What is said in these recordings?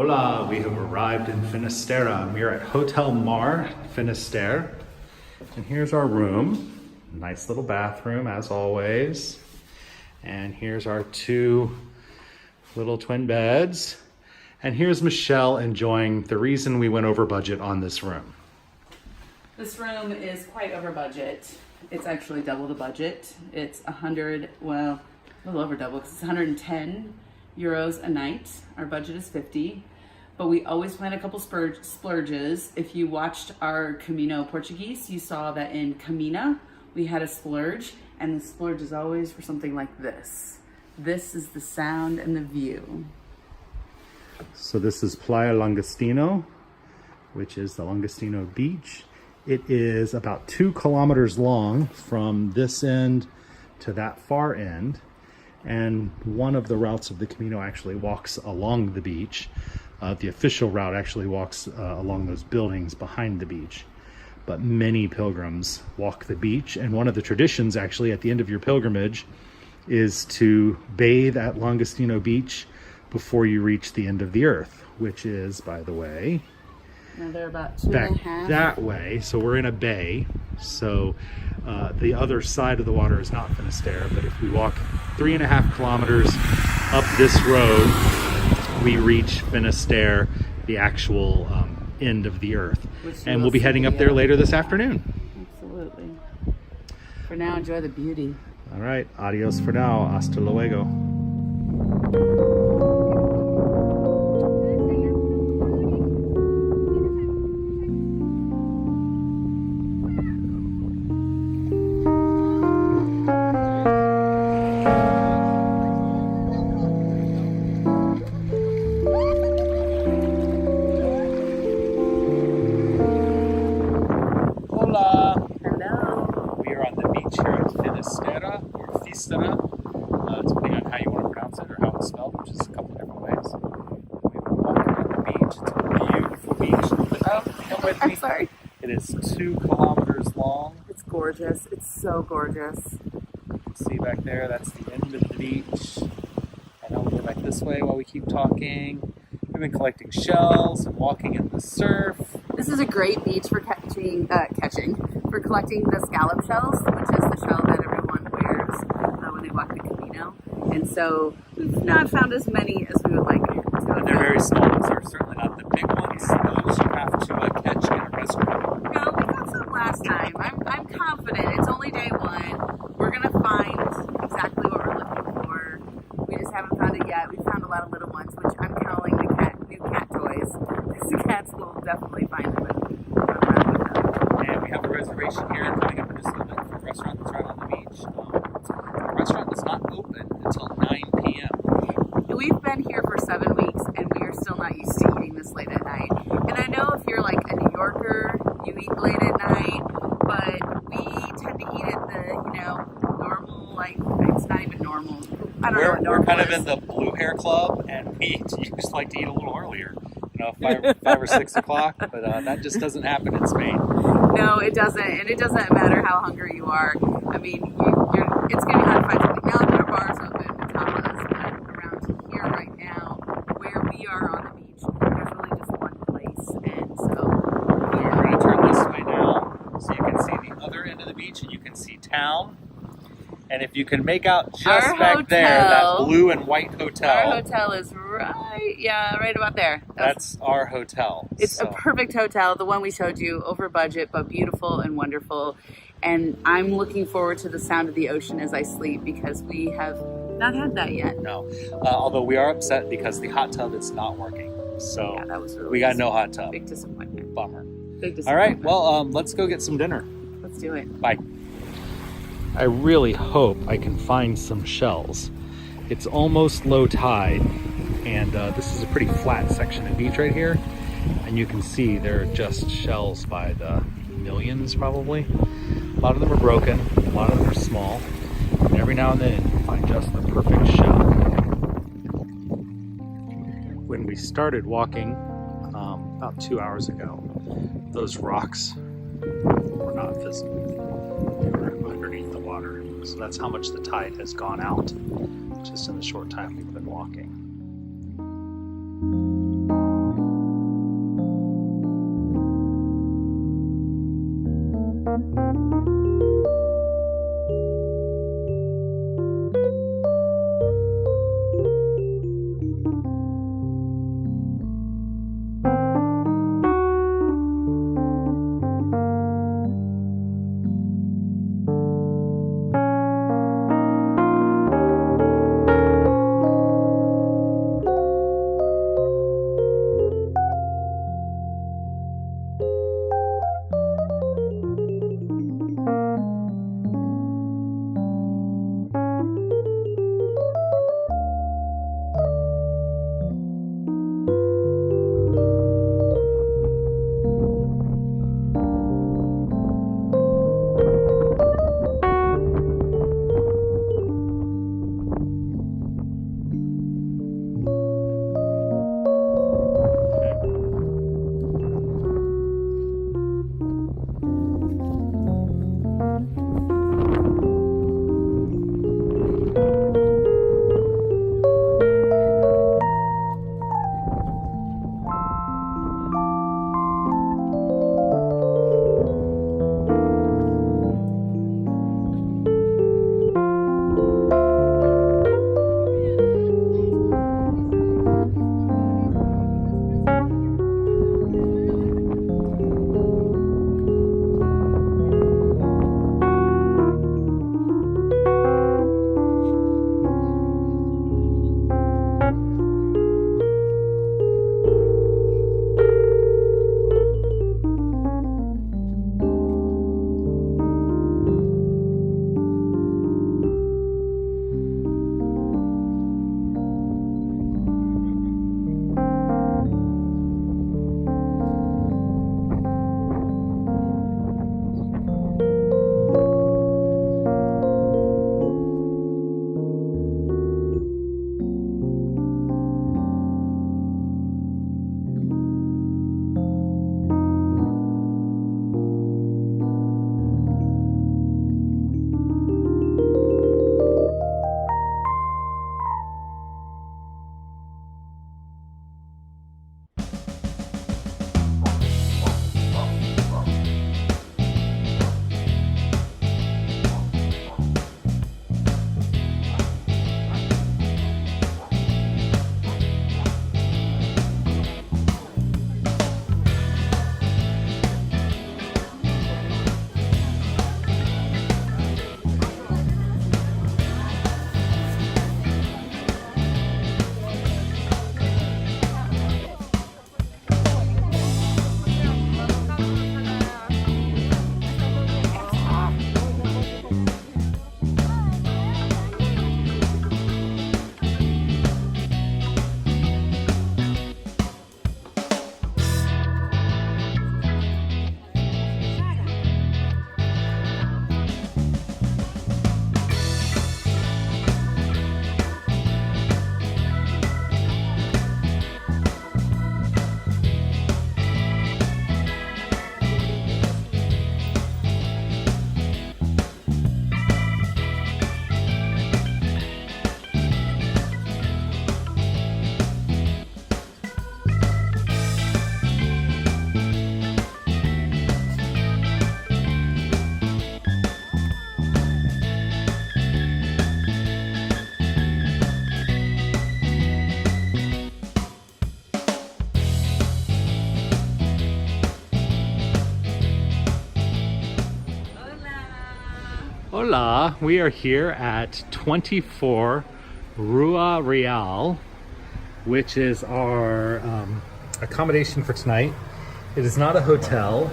Hola, we have arrived in Finisterre. We are at Hotel Mar, Finisterre. And here's our room. Nice little bathroom, as always. And here's our two little twin beds. And here's Michelle enjoying the reason we went over budget on this room. This room is quite over budget. It's actually double the budget. It's 100, well, a little over double because it's 110 euros a night. Our budget is 50, but we always plan a couple splurges. If you watched our Camino Portuguese, you saw that in Camina, we had a splurge, and the splurge is always for something like this. This is the sound and the view. So this is Playa Langostino, which is the Langostino beach. It is about 2 kilometers long from this end to that far end. And one of the routes of the Camino actually walks along the beach. The official route actually walks along those buildings behind the beach. But many pilgrims walk the beach. And one of the traditions actually at the end of your pilgrimage is to bathe at Langostino Beach before you reach the end of the earth, which is, by the way, now they're about 2.5 back that way. So we're in a bay. So the other side of the water is not Finisterre, but if we walk 3.5 kilometers up this road, we reach Finisterre, the actual end of the earth. And we'll be heading up there later this afternoon. Absolutely. For now, enjoy the beauty. All right, adios for now. Hasta luego. Finisterre or Finisterre, depending on how you want to pronounce it or how it's spelled, which is a couple different ways. We've been walking on the beach. It's a beautiful beach. Come with me. I'm sorry. It is 2 kilometers long. It's gorgeous. It's so gorgeous. You can see back there, that's the end of the beach. And I'll go back this way while we keep talking. We've been collecting shells and walking in the surf. This is a great beach for for collecting the scallop shells, which is the shell that everyone wears when they walk the Camino. And so we've not found as many as we would like to. But they're very small. Those are certainly not the big ones. Those you have to catch in a restaurant. No, we got some last time. I'm confident. It's only day one. We're going to find exactly what we're looking for. We just haven't found it yet. We found a lot of little ones, which I'm calling the new cat toys. Because the cats will definitely find them and run around with them. And we have a reservation here coming up in just a little bit for a restaurant that's right on the beach. The restaurant does not open until 9 p.m. We've been here for 7 weeks and we are still not used to eating this late at night. And I know if you're like a New Yorker, you eat late at night, but we tend to eat at the, normal, like, it's not even normal. I don't know what normal We're kind is. of in the blue hair club, and we just like to eat a little earlier. 5 or 6 o'clock, but that just doesn't happen in Spain. No, it doesn't, and it doesn't matter how hungry you are. I mean, it's going to be hard to find something. Now, there are bars open, tapas, but around here right now, where we are on the beach, there's really just one place, and so we're going to turn this way now, so you can see the other end of the beach, and you can see town. And if you can make out just back there, that blue and white hotel. Our hotel is right about there. That's our hotel. It's a perfect hotel, the one we showed you, over budget, but beautiful and wonderful. And I'm looking forward to the sound of the ocean as I sleep because we have not had that yet. No, although we are upset because the hot tub is not working. So yeah, that was really we got no hot tub. Big disappointment. Bummer. Big disappointment. All right, well, let's go get some dinner. Let's do it. Bye. I really hope I can find some shells. It's almost low tide, and this is a pretty flat section of beach right here, and you can see there are just shells by the millions probably. A lot of them are broken, a lot of them are small, and every now and then you find just the perfect shell. When we started walking about 2 hours ago, those rocks were not visible. They were underneath the water. So that's how much the tide has gone out just in the short time we've been walking. Hola, we are here at 24 Rua Real, which is our accommodation for tonight. It is not a hotel.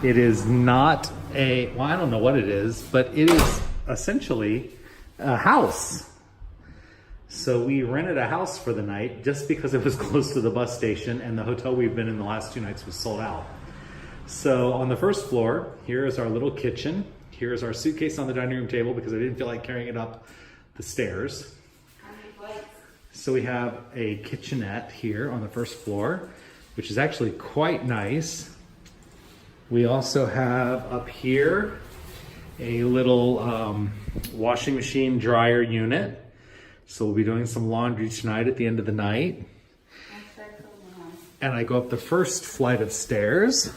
It is not a, well, I don't know what it is, but it is essentially a house. So we rented a house for the night just because it was close to the bus station, and the hotel we've been in the last 2 nights was sold out. So on the first floor, here is our little kitchen. Here's our suitcase on the dining room table because I didn't feel like carrying it up the stairs. So we have a kitchenette here on the first floor, which is actually quite nice. We also have up here a little washing machine dryer unit. So we'll be doing some laundry tonight at the end of the night. And I go up the first flight of stairs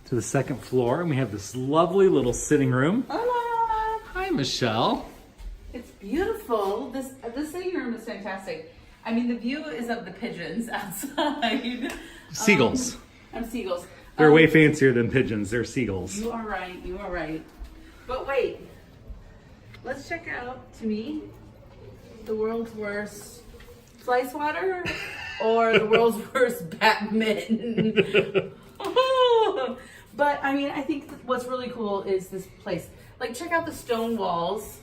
to the second floor, and we have this lovely little sitting room. Hola! Hi, Michelle. It's beautiful. This sitting room is fantastic. I mean, the view is of the pigeons outside. Seagulls. Seagulls. They're way fancier than pigeons. They're seagulls. You are right. You are right. But wait. Let's check out, to me, the world's worst fly swatter or the world's worst badminton. But I mean, I think what's really cool is this place. Like, check out the stone walls.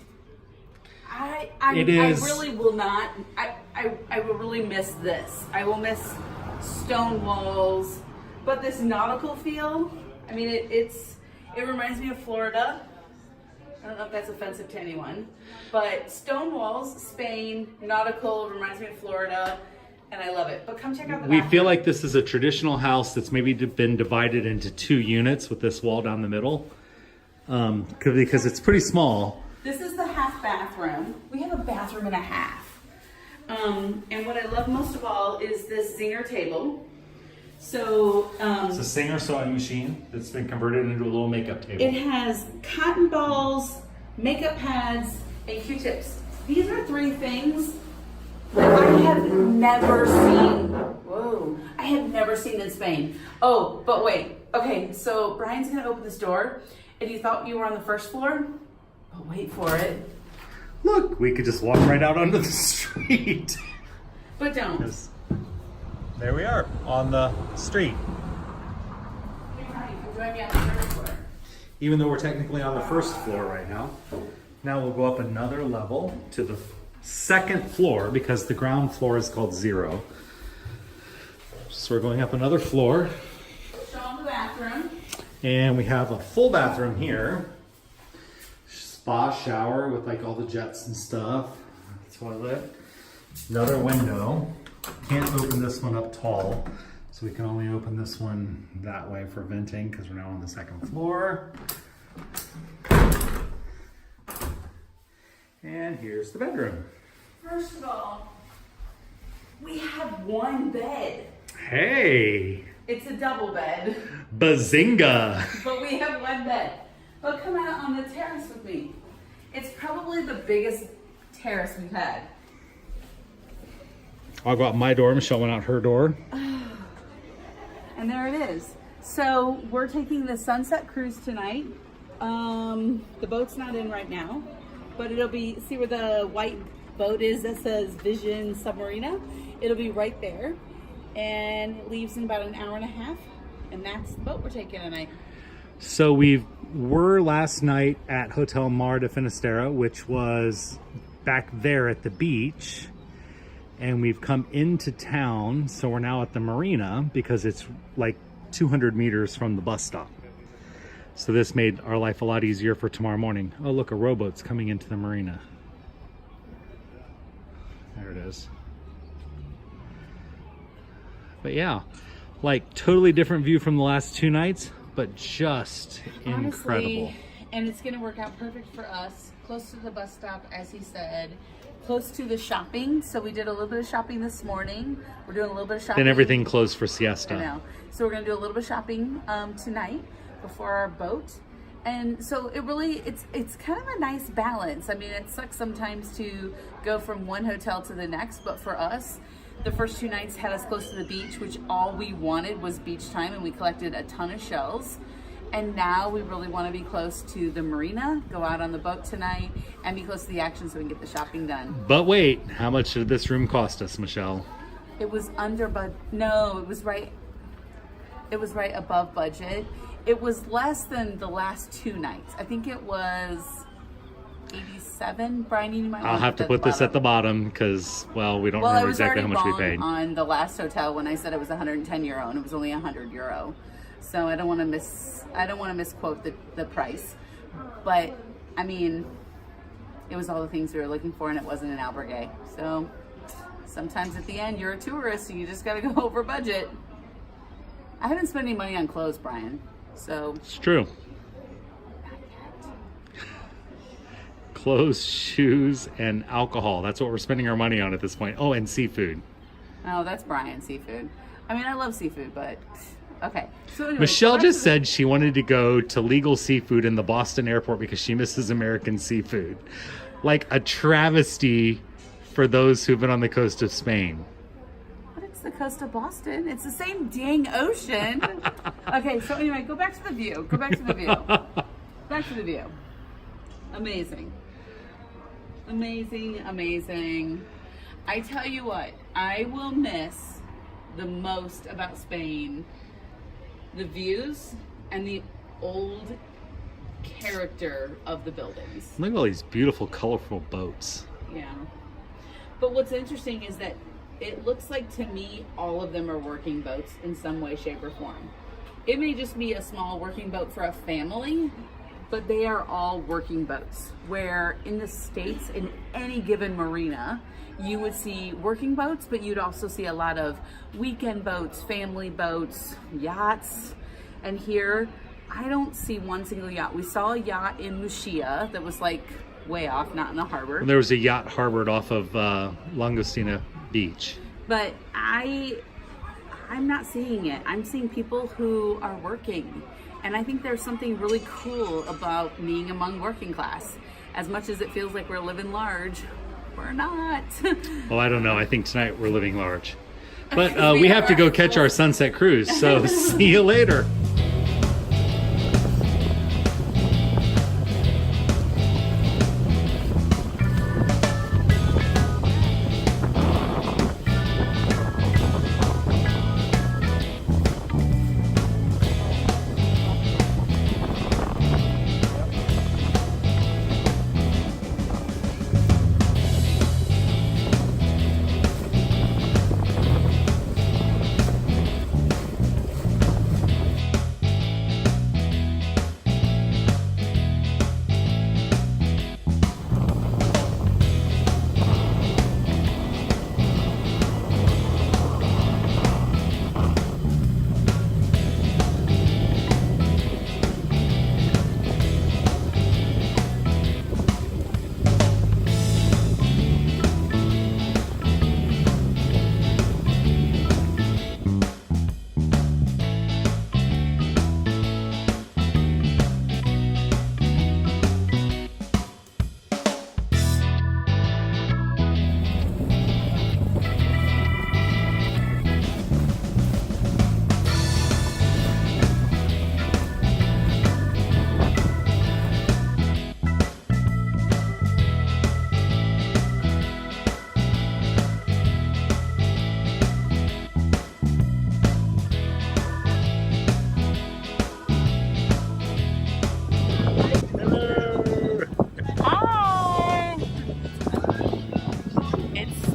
I really will not. I will really miss this. I will miss stone walls, but this nautical feel. I mean, it reminds me of Florida. I don't know if that's offensive to anyone, but stone walls, Spain, nautical reminds me of Florida. And I love it. But come check out the bathroom. We feel like this is a traditional house that's maybe been divided into 2 units with this wall down the middle. Because it's pretty small. This is the half bathroom. We have a bathroom and a half. And what I love most of all is this zinger table. So it's a Singer sewing machine that's been converted into a little makeup table. It has cotton balls, makeup pads, and Q-tips. These are 3 things that I have never seen. Whoa. I have never seen in Spain. Oh, but wait. Okay, so Brian's gonna open this door, and you thought you were on the first floor? But wait for it. Look, we could just walk right out onto the street. But don't. 'Cause there we are on the street. Join me on the third floor. Even though we're technically on the first floor right now. Now we'll go up another level to the second floor because the ground floor is called 0. So we're going up another floor. Show them the bathroom. And we have a full bathroom here. Spa shower with like all the jets and stuff. Toilet. Another window. Can't open this one up tall. So we can only open this one that way for venting because we're now on the second floor. And here's the bedroom. First of all, we have one bed. Hey! It's a double bed, Bazinga! but we have one bed. But come out on the terrace with me. It's probably the biggest terrace we've had. I'll go out my door. Michelle went out her door. And there it is. So we're taking the sunset cruise tonight. The boat's not in right now, but it'll be, see where the white boat is that says Vision Submarina? It'll be right there. And it leaves in about an hour and a half. And that's the boat we're taking tonight. So we were last night at Hotel Mar de Finisterre, which was back there at the beach. And we've come into town, so we're now at the Marina because it's like 200 meters from the bus stop. So this made our life a lot easier for tomorrow morning. Oh look, a rowboat's coming into the Marina. There it is. But yeah, like totally different view from the last 2 nights, but just incredible. Honestly, and it's gonna work out perfect for us. Close to the bus stop, as he said. Close to the shopping. So we did a little bit of shopping this morning. We're doing a little bit of shopping. And everything closed for siesta. I know. So we're gonna do a little bit of shopping tonight before our boat. And so it really, it's kind of a nice balance. I mean, it sucks sometimes to go from one hotel to the next, but for us, the first 2 nights had us close to the beach, which all we wanted was beach time, and we collected a ton of shells. And now we really want to be close to the marina, go out on the boat tonight, and be close to the action so we can get the shopping done. But wait, how much did this room cost us, Michelle? It was under budget. No, it was right above budget. It was less than the last 2 nights. I think it was 87. Brian, you might I'll have to put this at the bottom because, well, we don't remember exactly how much we paid. On the last hotel when I said it was 110 euro and it was only 100 euro. So I don't want to misquote the price. But I mean, it was all the things we were looking for and it wasn't an albergue. So sometimes at the end you're a tourist and you just got to go over budget. I haven't spent any money on clothes, Brian. So it's true. Not yet. Clothes, shoes, and alcohol. That's what we're spending our money on at this point. Oh, and seafood. Oh, that's Brian, seafood. I mean, I love seafood, but okay. So anyway, Michelle just said she wanted to go to legal seafood in the Boston airport because she misses American seafood. Like a travesty for those who've been on the coast of Spain. But it's the coast of Boston. It's the same dang ocean. Okay, so anyway, go back to the view. Go back to the view. Back to the view. Amazing. Amazing, amazing. I tell you what, I will miss the most about Spain the views and the old character of the buildings. Look at all these beautiful, colorful boats. Yeah. But what's interesting is that it looks like to me all of them are working boats in some way, shape, or form. It may just be a small working boat for a family, but they are all working boats. Where in the States, in any given marina, you would see working boats, but you'd also see a lot of weekend boats, family boats, yachts. And here, I don't see one single yacht. We saw a yacht in Muxia that was like way off, not in the harbor. And there was a yacht harbored off of Langostina Beach. But I'm not seeing it. I'm seeing people who are working. And I think there's something really cool about being among working class. As much as it feels like we're living large, we're not. Well, I don't know. I think tonight we're living large. But we have to go catch our sunset cruise. So see you later.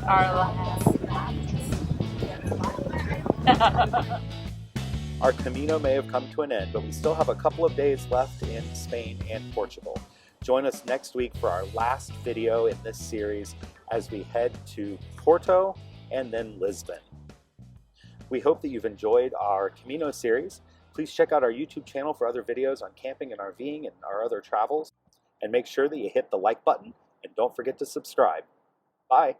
Our last night. Our Camino may have come to an end, but we still have a couple of days left in Spain and Portugal. Join us next week for our last video in this series as we head to Porto and then Lisbon. We hope that you've enjoyed our Camino series. Please check out our YouTube channel for other videos on camping and RVing and our other travels. And make sure that you hit the like button and don't forget to subscribe. Bye.